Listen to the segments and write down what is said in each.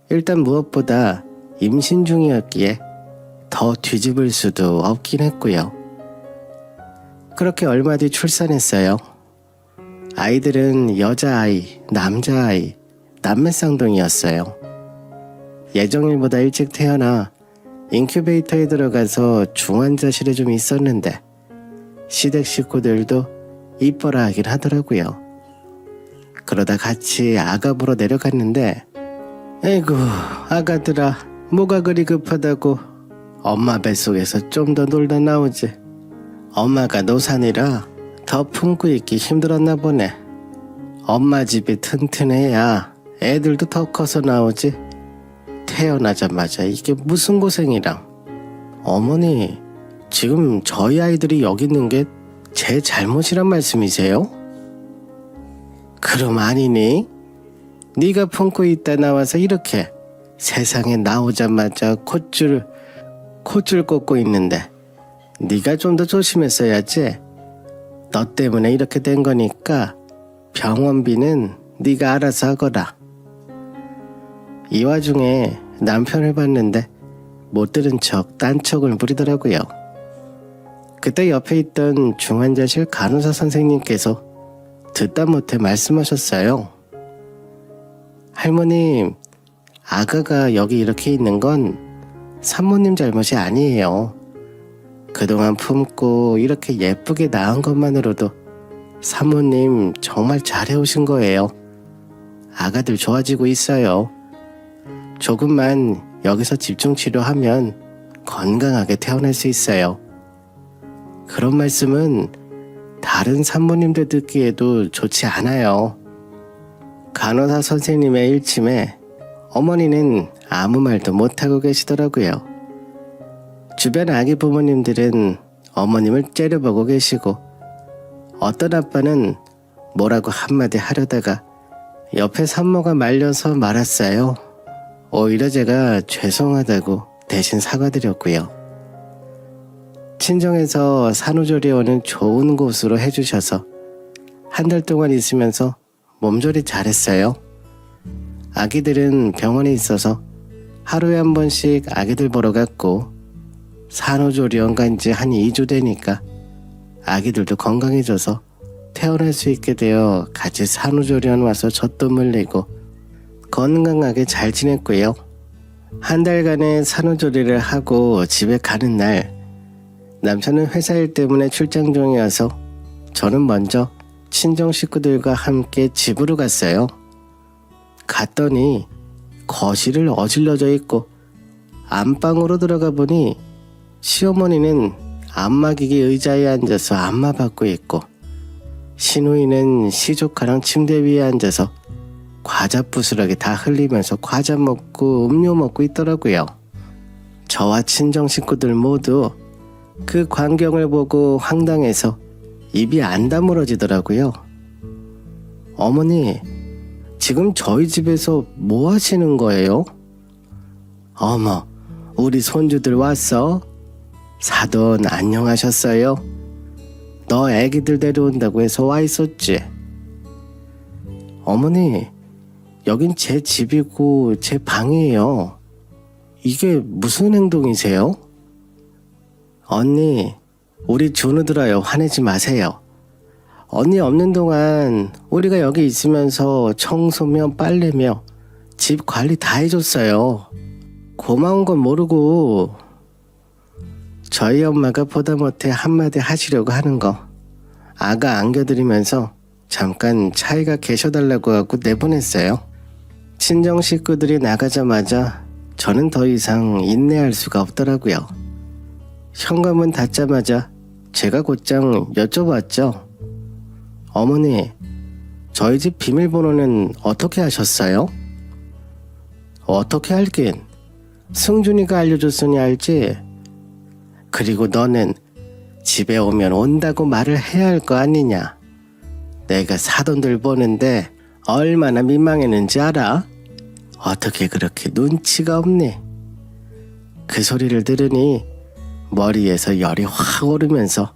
일단 무엇보다 임신 중이었기에 더 뒤집을 수도 없긴 했고요. 그렇게 얼마 뒤 출산했어요. 아이들은 여자아이, 남자아이, 남매쌍둥이였어요. 예정일보다 일찍 태어나 인큐베이터에 들어가서 중환자실에 좀 있었는데 시댁 식구들도 이뻐라 하긴 하더라고요. 그러다 같이 아가 보러 내려갔는데 에이구 아가들아 뭐가 그리 급하다고 엄마 뱃속에서 좀 더 놀다 나오지. 엄마가 노산이라 더 품고 있기 힘들었나 보네. 엄마 집이 튼튼해야 애들도 더 커서 나오지. 태어나자마자 이게 무슨 고생이랑. 어머니 지금 저희 아이들이 여기 있는 게 제 잘못이란 말씀이세요? 그럼 아니니? 네가 품고 있다 나와서 이렇게 세상에 나오자마자 콧줄 꽂고 있는데 네가 좀 더 조심했어야지. 너 때문에 이렇게 된 거니까 병원비는 네가 알아서 하거라. 이 와중에 남편을 봤는데 못 들은 척 딴 척을 부리더라고요. 그때 옆에 있던 중환자실 간호사 선생님께서 듣다 못해 말씀하셨어요. 할머님, 아가가 여기 이렇게 있는 건 산모님 잘못이 아니에요. 그동안 품고 이렇게 예쁘게 낳은 것만으로도 산모님 정말 잘해오신 거예요. 아가들 좋아지고 있어요. 조금만 여기서 집중 치료하면 건강하게 태어날 수 있어요. 그런 말씀은 다른 산모님들 듣기에도 좋지 않아요. 간호사 선생님의 일침에 어머니는 아무 말도 못하고 계시더라고요. 주변 아기 부모님들은 어머님을 째려보고 계시고 어떤 아빠는 뭐라고 한마디 하려다가 옆에 산모가 말려서 말았어요. 오히려 제가 죄송하다고 대신 사과드렸고요. 친정에서 산후조리원은 좋은 곳으로 해주셔서 한 달 동안 있으면서 몸조리 잘했어요. 아기들은 병원에 있어서 하루에 한 번씩 아기들 보러 갔고 산후조리원 간지 한 2주 되니까 아기들도 건강해져서 태어날 수 있게 되어 같이 산후조리원 와서 젖도 물리고 건강하게 잘 지냈고요. 한 달간의 산후조리를 하고 집에 가는 날 남편은 회사 일 때문에 출장 중이어서 저는 먼저 친정 식구들과 함께 집으로 갔어요. 갔더니 거실을 어질러져 있고 안방으로 들어가 보니 시어머니는 안마기기 의자에 앉아서 안마 받고 있고 시누이는 시조카랑 침대 위에 앉아서 과자 부스러기 다 흘리면서 과자 먹고 음료 먹고 있더라고요. 저와 친정 식구들 모두 그 광경을 보고 황당해서 입이 안 다물어지더라고요. 어머니, 지금 저희 집에서 뭐 하시는 거예요? 어머, 우리 손주들 왔어? 사돈 안녕하셨어요? 너 애기들 데려온다고 해서 와 있었지? 어머니, 여긴 제 집이고 제 방이에요. 이게 무슨 행동이세요? 언니, 우리 준우들아요, 화내지 마세요. 언니 없는 동안 우리가 여기 있으면서 청소며 빨래며 집 관리 다 해줬어요. 고마운 건 모르고 저희 엄마가 보다 못해 한마디 하시려고 하는 거 아가 안겨드리면서 잠깐 차이가 계셔달라고 하고 내보냈어요. 친정 식구들이 나가자마자 저는 더 이상 인내할 수가 없더라고요. 현관문 닫자마자 제가 곧장 여쭤봤죠. 어머니, 저희 집 비밀번호는 어떻게 하셨어요? 어떻게 알긴, 승준이가 알려줬으니 알지. 그리고 너는 집에 오면 온다고 말을 해야 할 거 아니냐. 내가 사돈들 보는데 얼마나 민망했는지 알아? 어떻게 그렇게 눈치가 없니? 그 소리를 들으니 머리에서 열이 확 오르면서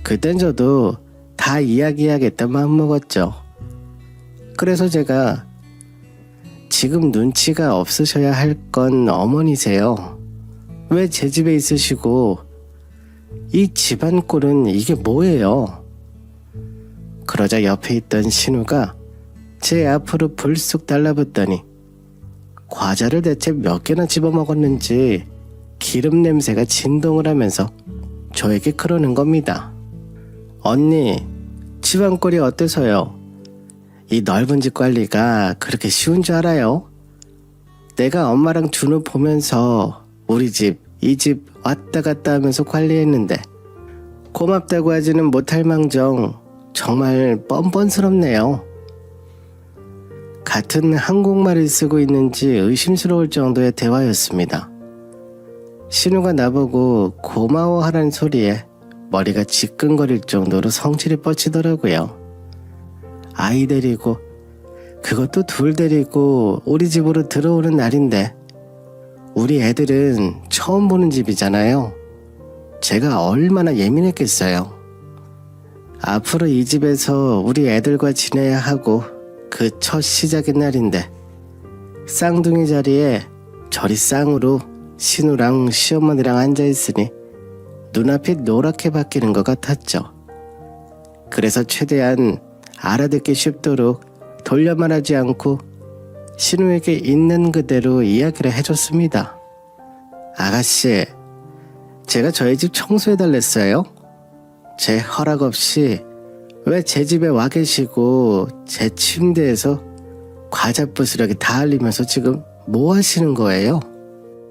그땐 저도 다 이야기하겠다 마음먹었죠. 그래서 제가 지금 눈치가 없으셔야 할 건 어머니세요. 왜 제 집에 있으시고 이 집안 꼴은 이게 뭐예요? 그러자 옆에 있던 신우가 제 앞으로 불쑥 달라붙더니 과자를 대체 몇 개나 집어먹었는지 기름 냄새가 진동을 하면서 저에게 그러는 겁니다. 언니, 집안 꼴이 어때서요? 이 넓은 집 관리가 그렇게 쉬운 줄 알아요? 내가 엄마랑 준우 보면서 우리 집, 이 집 왔다 갔다 하면서 관리했는데 고맙다고 하지는 못할 망정 정말 뻔뻔스럽네요. 같은 한국말을 쓰고 있는지 의심스러울 정도의 대화였습니다. 신우가 나보고 고마워하라는 소리에 머리가 지끈거릴 정도로 성질이 뻗치더라고요. 아이 데리고, 그것도 둘 데리고 우리 집으로 들어오는 날인데 우리 애들은 처음 보는 집이잖아요. 제가 얼마나 예민했겠어요. 앞으로 이 집에서 우리 애들과 지내야 하고 그 첫 시작의 날인데 쌍둥이 자리에 저리 쌍으로 신우랑 시어머니랑 앉아있으니 눈앞이 노랗게 바뀌는 것 같았죠. 그래서 최대한 알아듣기 쉽도록 돌려 말하지 않고 신우에게 있는 그대로 이야기를 해줬습니다. 아가씨, 제가 저희 집 청소해달랬어요? 제 허락 없이 왜 제 집에 와 계시고 제 침대에서 과자 부스러기 다 흘리면서 지금 뭐 하시는 거예요?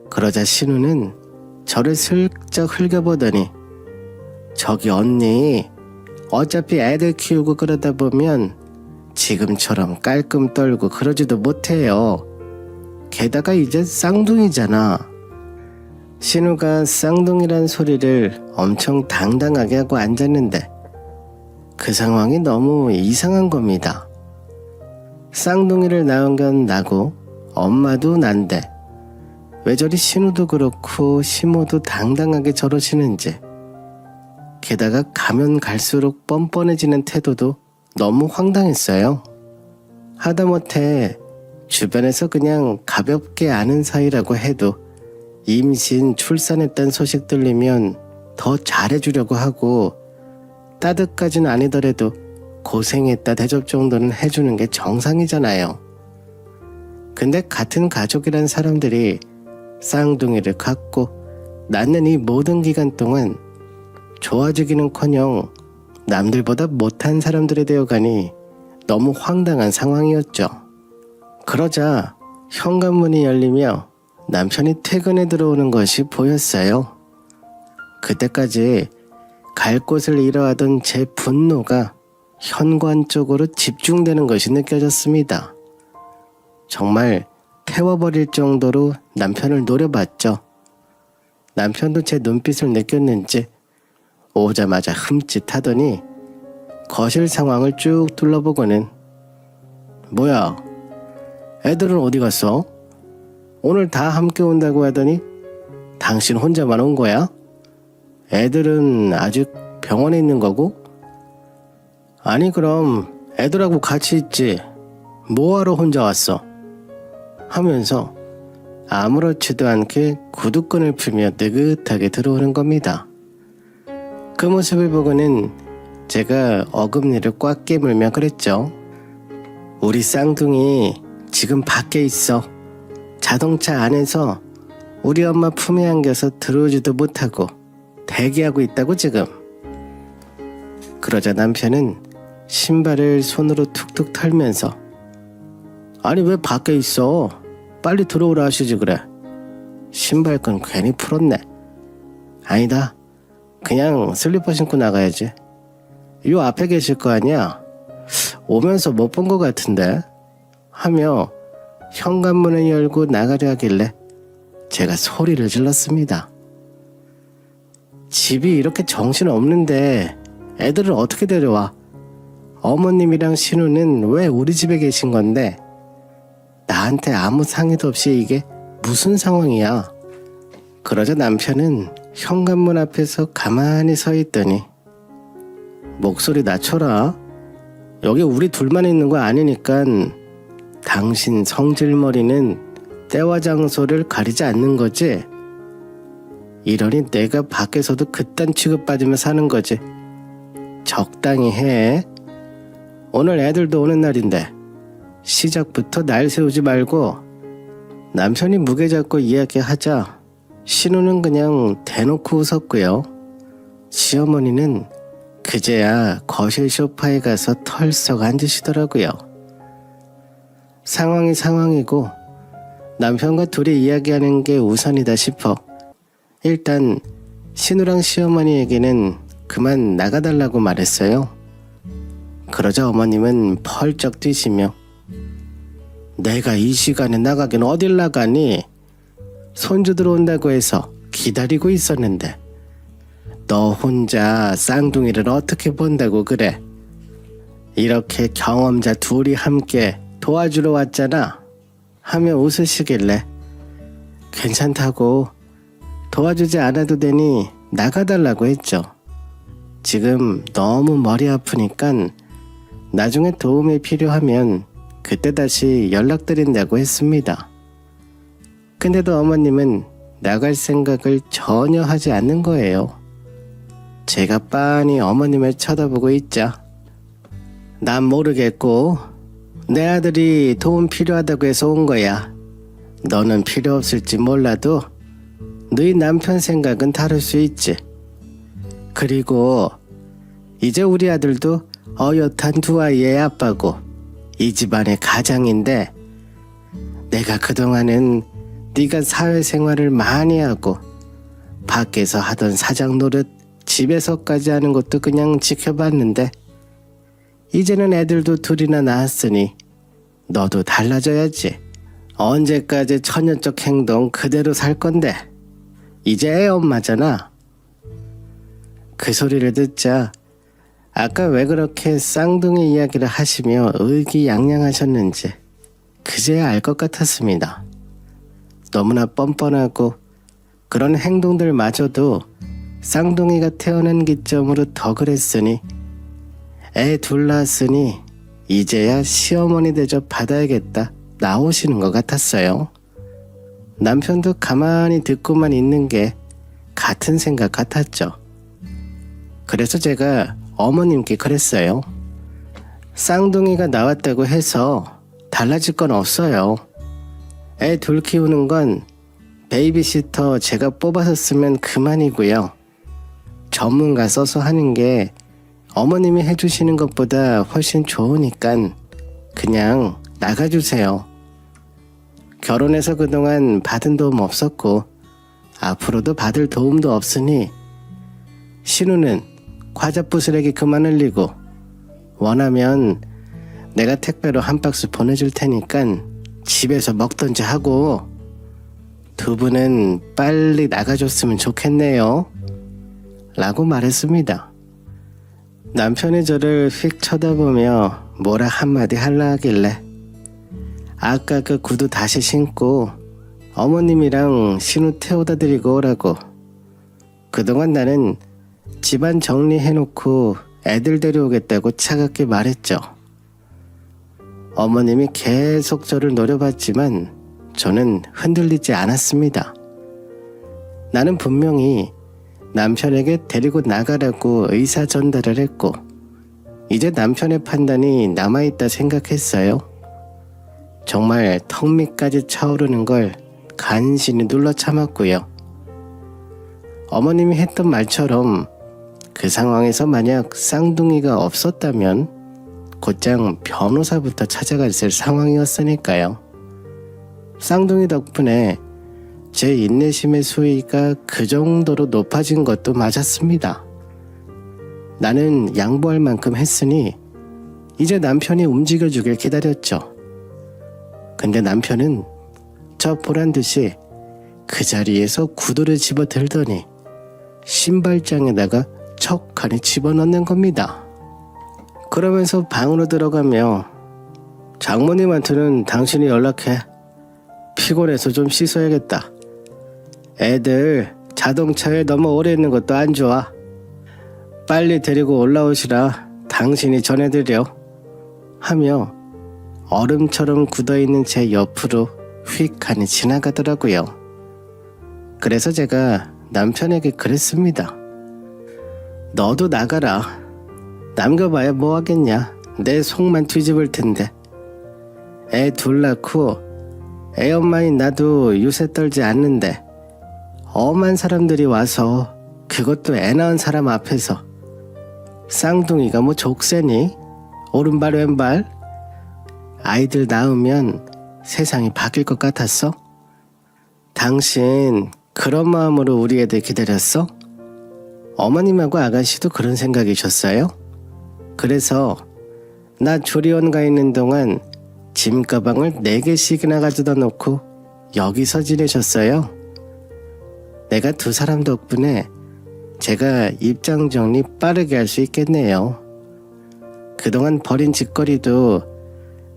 그러자 신우는 저를 슬쩍 흘겨보더니 저기 언니, 어차피 애들 키우고 그러다 보면 지금처럼 깔끔 떨고 그러지도 못해요. 게다가 이제 쌍둥이잖아. 신우가 쌍둥이란 소리를 엄청 당당하게 하고 앉았는데 그 상황이 너무 이상한 겁니다. 쌍둥이를 낳은 건 나고 엄마도 난데 왜 저리 신우도 그렇고 시모도 당당하게 저러시는지, 게다가 가면 갈수록 뻔뻔해지는 태도도 너무 황당했어요. 하다못해 주변에서 그냥 가볍게 아는 사이라고 해도 임신, 출산했다는 소식 들리면 더 잘해주려고 하고 따뜻까지는 아니더라도 고생했다 대접 정도는 해주는 게 정상이잖아요. 근데 같은 가족이란 사람들이 쌍둥이를 갖고 낳는 이 모든 기간 동안 좋아지기는커녕 남들보다 못한 사람들이 되어가니 너무 황당한 상황이었죠. 그러자 현관문이 열리며 남편이 퇴근해 들어오는 것이 보였어요. 그때까지 갈 곳을 잃어하던 제 분노가 현관 쪽으로 집중되는 것이 느껴졌습니다. 정말 태워버릴 정도로 남편을 노려봤죠. 남편도 제 눈빛을 느꼈는지 오자마자 흠칫하더니 거실 상황을 쭉 둘러보고는 뭐야, 애들은 어디 갔어? 오늘 다 함께 온다고 하더니 당신 혼자만 온 거야? 애들은 아직 병원에 있는 거고? 아니 그럼 애들하고 같이 있지 뭐하러 혼자 왔어? 하면서 아무렇지도 않게 구두끈을 풀며 느긋하게 들어오는 겁니다. 그 모습을 보고는 제가 어금니를 꽉 깨물며 그랬죠. 우리 쌍둥이 지금 밖에 있어. 자동차 안에서 우리 엄마 품에 안겨서 들어오지도 못하고 대기하고 있다고 지금. 그러자 남편은 신발을 손으로 툭툭 털면서 아니 왜 밖에 있어? 빨리 들어오라 하시지 그래. 신발끈 괜히 풀었네. 아니다. 그냥 슬리퍼 신고 나가야지. 요 앞에 계실 거 아니야? 오면서 못 본 것 같은데? 하며 현관문을 열고 나가려 하길래 제가 소리를 질렀습니다. 집이 이렇게 정신없는데 애들을 어떻게 데려와? 어머님이랑 신우는 왜 우리 집에 계신 건데 나한테 아무 상의도 없이 이게 무슨 상황이야? 그러자 남편은 현관문 앞에서 가만히 서 있더니 목소리 낮춰라. 여기 우리 둘만 있는 거 아니니까 당신 성질머리는 때와 장소를 가리지 않는 거지? 이러니 내가 밖에서도 그딴 취급받으며 사는 거지. 적당히 해. 오늘 애들도 오는 날인데 시작부터 날 세우지 말고. 남편이 무게 잡고 이야기하자 신우는 그냥 대놓고 웃었고요. 시어머니는 그제야 거실 소파에 가서 털썩 앉으시더라고요. 상황이 상황이고 남편과 둘이 이야기하는 게 우선이다 싶어 일단 신우랑 시어머니에게는 그만 나가달라고 말했어요. 그러자 어머님은 펄쩍 뛰시며 내가 이 시간에 나가긴 어딜 나가니? 손주 들어온다고 해서 기다리고 있었는데 너 혼자 쌍둥이를 어떻게 본다고 그래? 이렇게 경험자 둘이 함께 도와주러 왔잖아 하며 웃으시길래 괜찮다고 도와주지 않아도 되니 나가달라고 했죠. 지금 너무 머리 아프니까 나중에 도움이 필요하면 그때 다시 연락드린다고 했습니다. 근데도 어머님은 나갈 생각을 전혀 하지 않는 거예요. 제가 빤히 어머님을 쳐다보고 있자 난 모르겠고 내 아들이 도움 필요하다고 해서 온 거야. 너는 필요 없을지 몰라도 너희 남편 생각은 다를 수 있지. 그리고 이제 우리 아들도 어엿한 두 아이의 아빠고 이 집안의 가장인데 내가 그동안은 네가 사회생활을 많이 하고 밖에서 하던 사장 노릇 집에서까지 하는 것도 그냥 지켜봤는데 이제는 애들도 둘이나 낳았으니 너도 달라져야지. 언제까지 처녀적 행동 그대로 살 건데 이제 애 엄마잖아. 그 소리를 듣자 아까 왜 그렇게 쌍둥이 이야기를 하시며 의기양양하셨는지 그제야 알 것 같았습니다. 너무나 뻔뻔하고 그런 행동들마저도 쌍둥이가 태어난 기점으로 더 그랬으니 애 둘 낳았으니 이제야 시어머니 대접 받아야겠다 나오시는 것 같았어요. 남편도 가만히 듣고만 있는 게 같은 생각 같았죠. 그래서 제가 어머님께 그랬어요. 쌍둥이가 나왔다고 해서 달라질 건 없어요. 애 둘 키우는 건 베이비시터 제가 뽑아서 쓰면 그만이고요. 전문가 써서 하는 게 어머님이 해주시는 것보다 훨씬 좋으니까 그냥 나가주세요. 결혼해서 그동안 받은 도움 없었고 앞으로도 받을 도움도 없으니 신우는 과자 부스러기 그만 흘리고 원하면 내가 택배로 한 박스 보내줄 테니까 집에서 먹던지 하고 두 분은 빨리 나가줬으면 좋겠네요 라고 말했습니다. 남편이 저를 휙 쳐다보며 뭐라 한마디 할라 하길래 아까 그 구두 다시 신고 어머님이랑 신우 태워다 드리고 오라고. 그동안 나는 집안 정리해놓고 애들 데려오겠다고 차갑게 말했죠. 어머님이 계속 저를 노려봤지만 저는 흔들리지 않았습니다. 나는 분명히 남편에게 데리고 나가라고 의사 전달을 했고 이제 남편의 판단이 남아있다 생각했어요. 정말 턱 밑까지 차오르는 걸 간신히 눌러 참았고요. 어머님이 했던 말처럼 그 상황에서 만약 쌍둥이가 없었다면 곧장 변호사부터 찾아갈 상황이었으니까요. 쌍둥이 덕분에 제 인내심의 수위가 그 정도로 높아진 것도 맞았습니다. 나는 양보할 만큼 했으니 이제 남편이 움직여주길 기다렸죠. 근데 남편은 저 보란듯이 그 자리에서 구두를 집어들더니 신발장에다가 척하니 집어넣는 겁니다. 그러면서 방으로 들어가며 장모님한테는 당신이 연락해. 피곤해서 좀 씻어야겠다. 애들 자동차에 너무 오래 있는 것도 안 좋아. 빨리 데리고 올라오시라 당신이 전해드려 하며 얼음처럼 굳어있는 제 옆으로 휙하니 지나가더라고요. 그래서 제가 남편에게 그랬습니다. 너도 나가라. 남겨봐야 뭐 하겠냐. 내 속만 뒤집을 텐데. 애 둘 낳고 애 엄마인 나도 유세 떨지 않는데 엄한 사람들이 와서, 그것도 애 낳은 사람 앞에서 쌍둥이가 뭐 족쇄니? 오른발 왼발? 아이들 낳으면 세상이 바뀔 것 같았어? 당신 그런 마음으로 우리 애들 기다렸어? 어머님하고 아가씨도 그런 생각이셨어요? 그래서 나 조리원 가 있는 동안 짐 가방을 4개씩이나 가져다 놓고 여기서 지내셨어요? 내가 두 사람 덕분에 제가 입장 정리 빠르게 할 수 있겠네요. 그동안 버린 짓거리도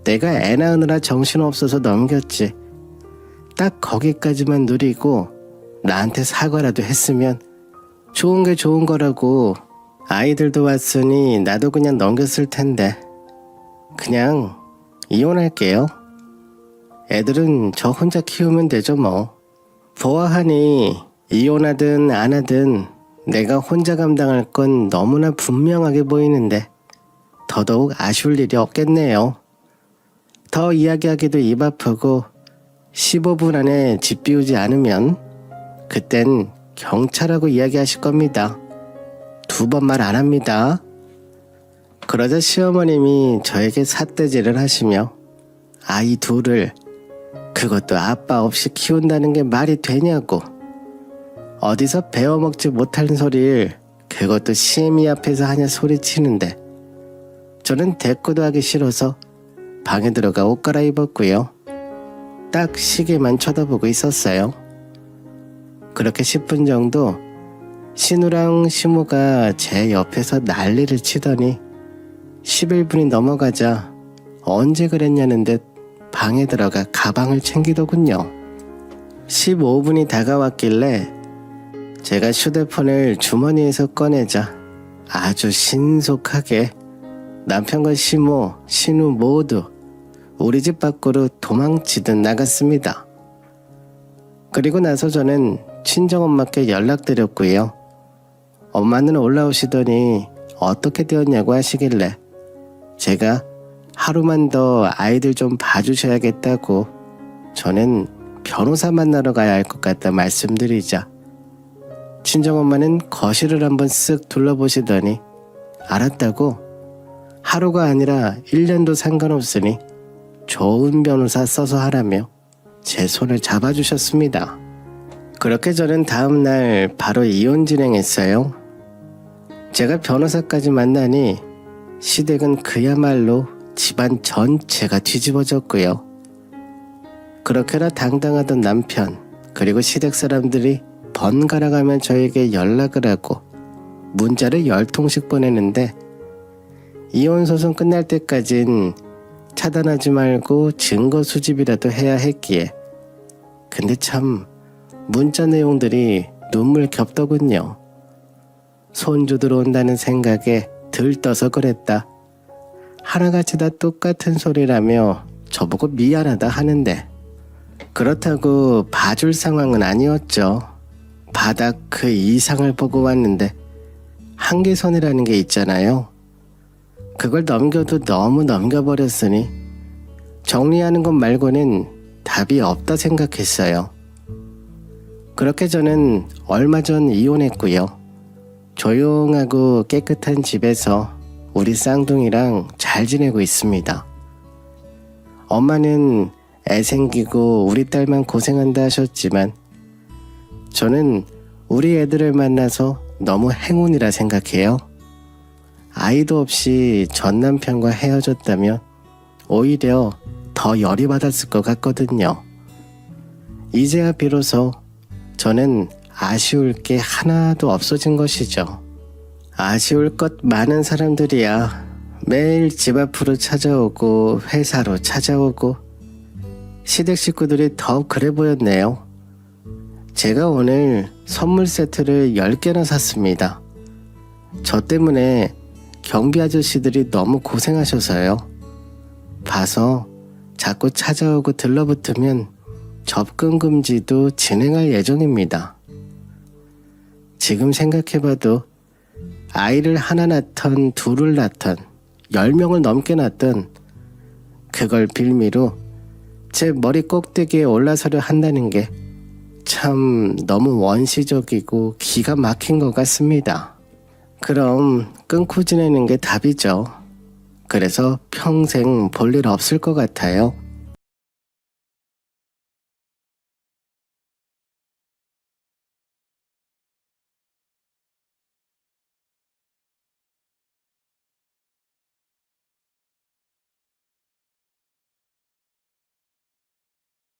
내가 애 낳으느라 정신없어서 넘겼지. 딱 거기까지만 누리고 나한테 사과라도 했으면 좋은 게 좋은 거라고. 아이들도 왔으니 나도 그냥 넘겼을 텐데. 그냥 이혼할게요. 애들은 저 혼자 키우면 되죠 뭐. 보아하니 이혼하든 안 하든 내가 혼자 감당할 건 너무나 분명하게 보이는데 더더욱 아쉬울 일이 없겠네요. 더 이야기하기도 입 아프고 15분 안에 집 비우지 않으면 그땐 경찰하고 이야기하실 겁니다. 2번 말 안 합니다. 그러자 시어머님이 저에게 삿대질을 하시며 아이 둘을, 그것도 아빠 없이 키운다는 게 말이 되냐고. 어디서 배워먹지 못하는 소리를 그것도 시애미 앞에서 하냐 소리치는데 저는 대꾸도 하기 싫어서 방에 들어가 옷 갈아입었고요. 딱 시계만 쳐다보고 있었어요. 그렇게 10분 정도 신우랑 시모가 제 옆에서 난리를 치더니 11분이 넘어가자 언제 그랬냐는 듯 방에 들어가 가방을 챙기더군요. 15분이 다가왔길래 제가 휴대폰을 주머니에서 꺼내자 아주 신속하게 남편과 시모, 신우 모두 우리 집 밖으로 도망치듯 나갔습니다. 그리고 나서 저는 친정엄마께 연락드렸고요. 엄마는 올라오시더니 어떻게 되었냐고 하시길래 제가 하루만 더 아이들 좀 봐주셔야겠다고 저는 변호사 만나러 가야 할 것 같다 말씀드리자 친정엄마는 거실을 한번 쓱 둘러보시더니 알았다고, 하루가 아니라 1년도 상관없으니 좋은 변호사 써서 하라며 제 손을 잡아주셨습니다. 그렇게 저는 다음날 바로 이혼 진행했어요. 제가 변호사까지 만나니 시댁은 그야말로 집안 전체가 뒤집어졌고요. 그렇게나 당당하던 남편, 그리고 시댁 사람들이 번갈아 가며 저에게 연락을 하고 문자를 10통씩 보내는데 이혼소송 끝날 때까진 차단하지 말고 증거 수집이라도 해야 했기에, 근데 참 문자 내용들이 눈물 겹더군요. 손주 들어온다는 생각에 들떠서 그랬다. 하나같이 다 똑같은 소리라며 저보고 미안하다 하는데 그렇다고 봐줄 상황은 아니었죠. 바닥 그 이상을 보고 왔는데 한계선이라는 게 있잖아요. 그걸 넘겨도 너무 넘겨버렸으니 정리하는 것 말고는 답이 없다 생각했어요. 그렇게 저는 얼마 전 이혼했고요. 조용하고 깨끗한 집에서 우리 쌍둥이랑 잘 지내고 있습니다. 엄마는 애 생기고 우리 딸만 고생한다 하셨지만 저는 우리 애들을 만나서 너무 행운이라 생각해요. 아이도 없이 전 남편과 헤어졌다면 오히려 더 열이 받았을 것 같거든요. 이제야 비로소 저는 아쉬울 게 하나도 없어진 것이죠. 아쉬울 것 많은 사람들이야 매일 집 앞으로 찾아오고 회사로 찾아오고 시댁 식구들이 더 그래 보였네요. 제가 오늘 선물 세트를 10개나 샀습니다. 저 때문에 경비 아저씨들이 너무 고생하셔서요. 봐서 자꾸 찾아오고 들러붙으면 접근 금지도 진행할 예정입니다. 지금 생각해봐도 아이를 하나 낳던 둘을 낳던 10명을 넘게 낳던 그걸 빌미로 제 머리 꼭대기에 올라서려 한다는 게 참 너무 원시적이고 기가 막힌 것 같습니다. 그럼 끊고 지내는 게 답이죠. 그래서 평생 볼 일 없을 것 같아요.